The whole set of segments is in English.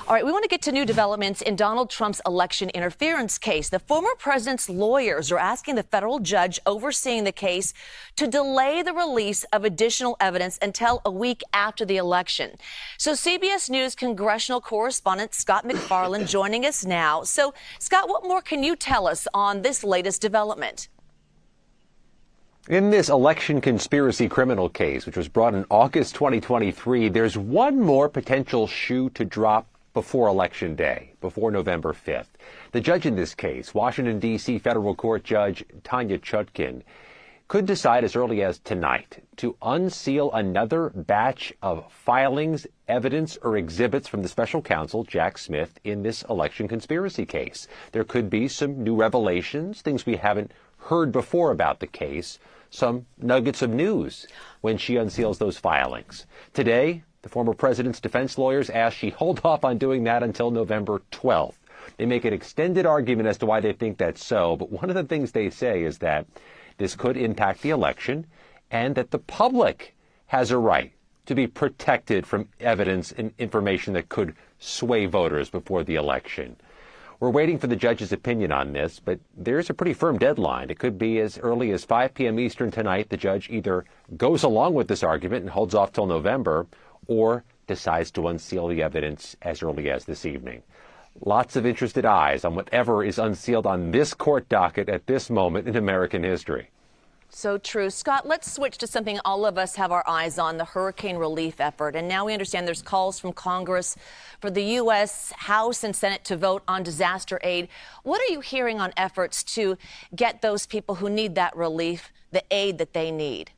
All right, we want to get to new developments in Donald Trump's election interference case. The former president's lawyers are asking the federal judge overseeing the case to delay the release of additional evidence until a week after the election. So CBS News congressional correspondent Scott MacFarlane joining us now. So, Scott, what more can you tell us on this latest development? In this election conspiracy criminal case, which was brought in August 2023, there's one more potential shoe to drop before Election Day, before November 5th. The judge in this case, Washington, D.C. federal court Judge Tanya Chutkan, could decide as early as tonight to unseal another batch of filings, evidence, or exhibits from the special counsel, Jack Smith, in this election conspiracy case. There could be some new revelations, things we haven't heard before about the case, some nuggets of news when she unseals those filings. Today, the former president's defense lawyers asked she hold off on doing that until November 12th. They make an extended argument as to why they think that's so, but one of the things they say is that this could impact the election and that the public has a right to be protected from evidence and information that could sway voters before the election. We're waiting for the judge's opinion on this, but there's a pretty firm deadline. It could be as early as 5 p.m. Eastern tonight. The judge either goes along with this argument and holds off till November, or decides to unseal the evidence as early as this evening. Lots of interested eyes on whatever is unsealed on this court docket at this moment in American history. So true. Scott, let's switch to something all of us have our eyes on, the hurricane relief effort. And now we understand there's calls from Congress for the U.S. House and Senate to vote on disaster aid. What are you hearing on efforts to get those people who need that relief, the aid that they need?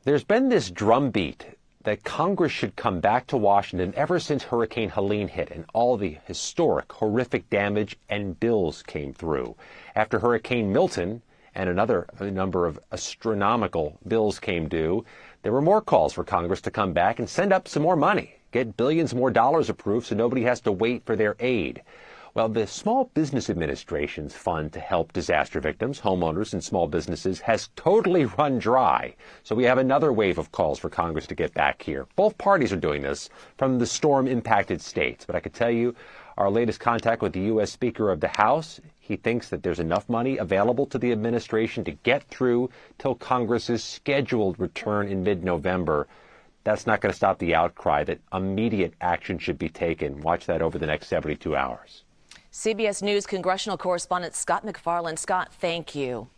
There's been this drumbeat that Congress should come back to Washington ever since Hurricane Helene hit and all the historic, horrific damage and bills came through. After Hurricane Milton and a number of astronomical bills came due, there were more calls for Congress to come back and send up some more money, get billions more dollars approved so nobody has to wait for their aid. Well, the Small Business Administration's fund to help disaster victims, homeowners, and small businesses has totally run dry. So we have another wave of calls for Congress to get back here. Both parties are doing this from the storm-impacted states. But I could tell you, our latest contact with the U.S. Speaker of the House, he thinks that there's enough money available to the administration to get through till Congress's scheduled return in mid-November. That's not going to stop the outcry that immediate action should be taken. Watch that over the next 72 hours. CBS News congressional correspondent Scott MacFarlane. Scott, thank you.